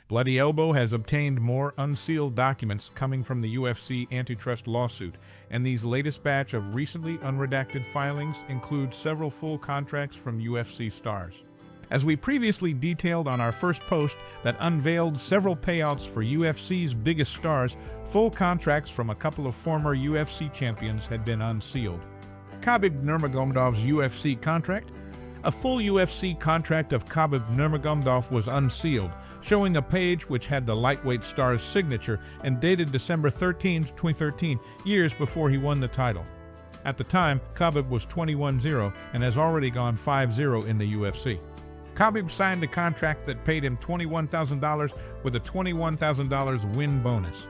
Bloody Elbow has obtained more unsealed documents coming from the UFC antitrust lawsuit, and these latest batch of recently unredacted filings include several full contracts from UFC stars. As we previously detailed on our first post that unveiled several payouts for UFC's biggest stars, full contracts from a couple of former UFC champions had been unsealed. Khabib Nurmagomedov's UFC contract. A full UFC contract of Khabib Nurmagomedov was unsealed, showing a page which had the lightweight star's signature and dated December 13, 2013, years before he won the title. At the time, Khabib was 21-0 and has already gone 5-0 in the UFC. Khabib signed a contract that paid him $21,000 with a $21,000 win bonus.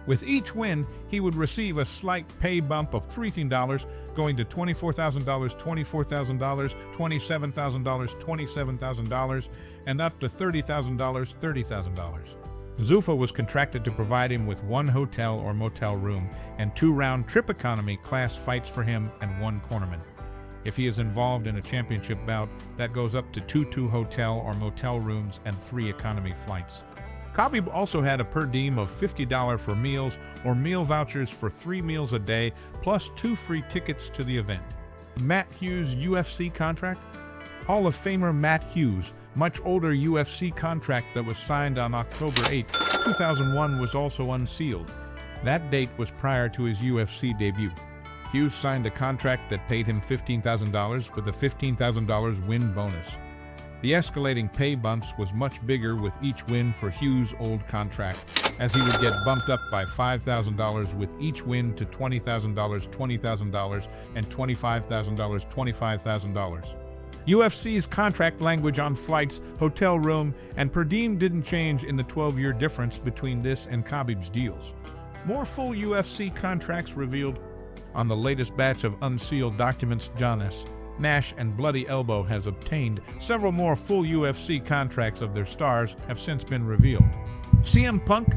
With each win, he would receive a slight pay bump of $13, going to $24,000, $24,000, $27,000, $27,000, and up to $30,000, $30,000. Zuffa was contracted to provide him with one hotel or motel room and 2 round-trip economy class fights for him and 1 cornerman. If he is involved in a championship bout, that goes up to 2 hotel or motel rooms and 3 economy flights. Khabib also had a per diem of $50 for meals or meal vouchers for 3 meals a day, plus 2 free tickets to the event. Matt Hughes UFC contract. Hall of Famer Matt Hughes, much older UFC contract that was signed on October 8, 2001 was also unsealed. That date was prior to his UFC debut. Hughes signed a contract that paid him $15,000 with a $15,000 win bonus. The escalating pay bumps was much bigger with each win for Hughes' old contract, as he would get bumped up by $5,000 with each win to $20,000, $20,000, and $25,000, $25,000. UFC's contract language on flights, hotel room, and per diem didn't change in the 12-year difference between this and Khabib's deals. More full UFC contracts revealed. On the latest batch of unsealed documents, John S. Nash and Bloody Elbow has obtained several more full UFC contracts of their stars have since been revealed. CM Punk.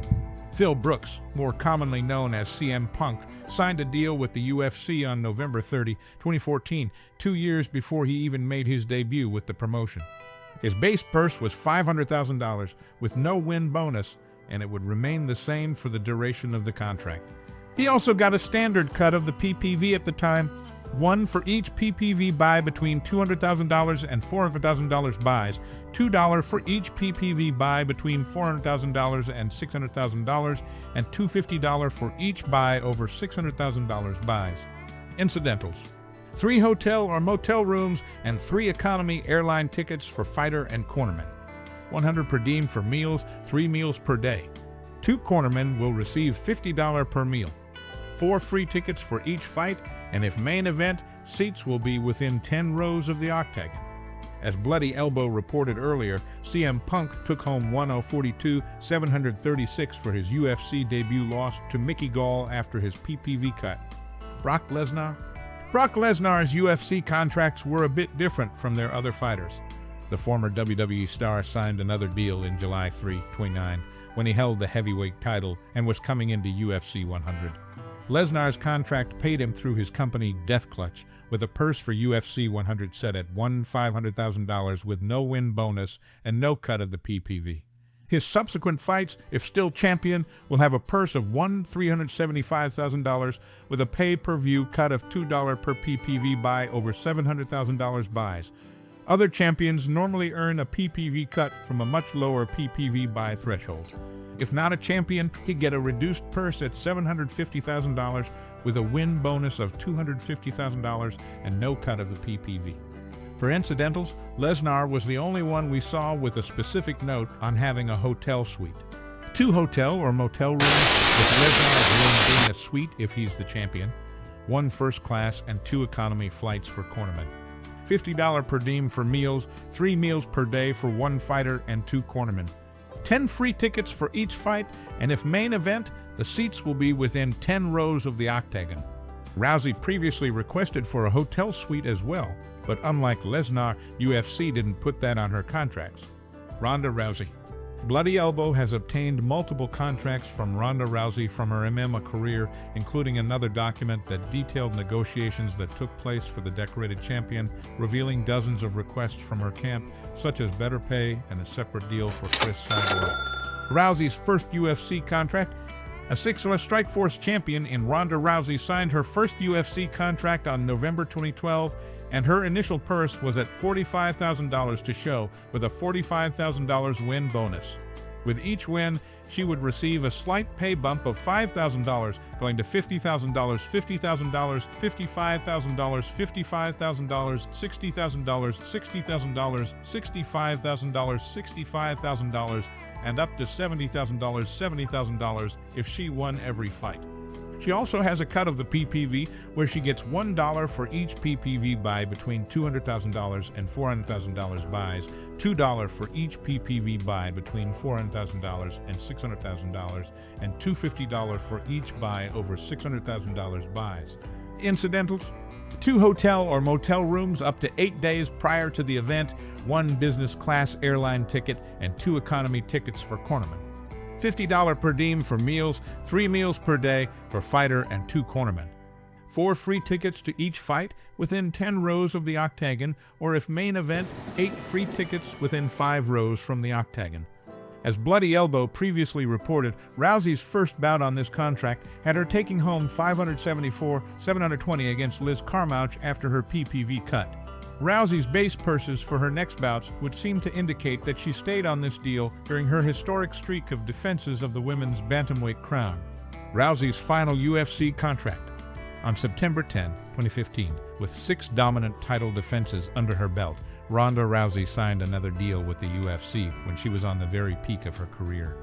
Phil Brooks, more commonly known as CM Punk, signed a deal with the UFC on November 30, 2014, 2 years before he even made his debut with the promotion. His base purse was $500,000 with no win bonus, and it would remain the same for the duration of the contract. He also got a standard cut of the PPV at the time, one for each PPV buy between $200,000 and $400,000 buys, $2 for each PPV buy between $400,000 and $600,000, and $250 for each buy over $600,000 buys. Incidentals: 3 hotel or motel rooms and 3 economy airline tickets for fighter and cornerman. $100 per diem for meals, 3 meals per day. 2 cornermen will receive $50 per meal. 4 free tickets for each fight, and if main event, seats will be within 10 rows of the octagon. As Bloody Elbow reported earlier, CM Punk took home 142,736 for his UFC debut loss to Mickey Gall after his PPV cut. Brock Lesnar. Brock Lesnar's UFC contracts were a bit different from their other fighters. The former WWE star signed another deal in July 3, 2009, when he held the heavyweight title and was coming into UFC 100. Lesnar's contract paid him through his company Death Clutch, with a purse for UFC 100 set at $500,000 with no win bonus and no cut of the PPV. His subsequent fights, if still champion, will have a purse of $375,000 with a pay-per-view cut of $2 per PPV buy over $700,000 buys. Other champions normally earn a PPV cut from a much lower PPV buy threshold. If not a champion, he'd get a reduced purse at $750,000 with a win bonus of $250,000 and no cut of the PPV. For incidentals, Lesnar was the only one we saw with a specific note on having a hotel suite. 2 hotel or motel rooms, with Lesnar's room being a suite if he's the champion, 1 first class and 2 economy flights for cornermen. $50 per diem for meals, 3 meals per day for 1 fighter and 2 cornermen. 10 free tickets for each fight, and if main event, the seats will be within 10 rows of the octagon. Rousey previously requested for a hotel suite as well, but unlike Lesnar, UFC didn't put that on her contracts. Ronda Rousey. Bloody Elbow has obtained multiple contracts from Ronda Rousey from her MMA career, including another document that detailed negotiations that took place for the decorated champion, revealing dozens of requests from her camp, such as better pay and a separate deal for Chris Cyborg. Rousey's first UFC contract. A six-time Strikeforce champion in Ronda Rousey signed her first UFC contract on November 2012, and her initial purse was at $45,000 to show, with a $45,000 win bonus. With each win, she would receive a slight pay bump of $5,000, going to $50,000, $50,000, $55,000, $55,000, $60,000, $60,000, $65,000, $65,000, and up to $70,000, $70,000 if she won every fight. She also has a cut of the PPV, where she gets $1 for each PPV buy between $200,000 and $400,000 buys, $2 for each PPV buy between $400,000 and $600,000, and $250 for each buy over $600,000 buys. Incidentals: 2 hotel or motel rooms up to 8 days prior to the event, 1 business class airline ticket, and 2 economy tickets for cornermen. $50 per diem for meals, 3 meals per day for fighter and 2 cornermen. 4 free tickets to each fight within 10 rows of the octagon, or if main event, 8 free tickets within 5 rows from the octagon. As Bloody Elbow previously reported, Rousey's first bout on this contract had her taking home $574,720 against Liz Carmouche after her PPV cut. Rousey's base purses for her next bouts would seem to indicate that she stayed on this deal during her historic streak of defenses of the women's bantamweight crown. Rousey's final UFC contract. On September 10, 2015, with 6 dominant title defenses under her belt, Ronda Rousey signed another deal with the UFC when she was on the very peak of her career.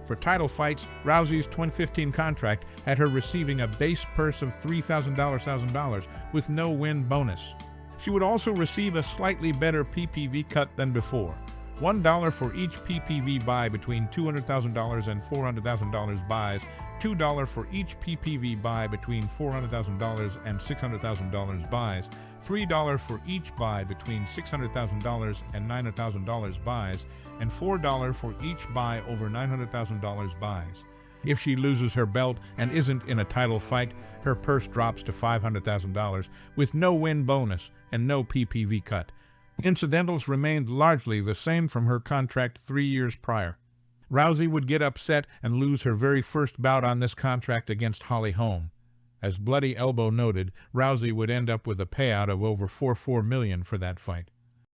For title fights, Rousey's 2015 contract had her receiving a base purse of $3,000 with no win bonus. She would also receive a slightly better PPV cut than before. $1 for each PPV buy between $200,000 and $400,000 buys, $2 for each PPV buy between $400,000 and $600,000 buys, $3 for each buy between $600,000 and $900,000 buys, and $4 for each buy over $900,000 buys. If she loses her belt and isn't in a title fight, her purse drops to $500,000 with no win bonus and no PPV cut. Incidentals remained largely the same from her contract 3 years prior. Rousey would get upset and lose her very first bout on this contract against Holly Holm. As Bloody Elbow noted, Rousey would end up with a payout of over $4 million for that fight.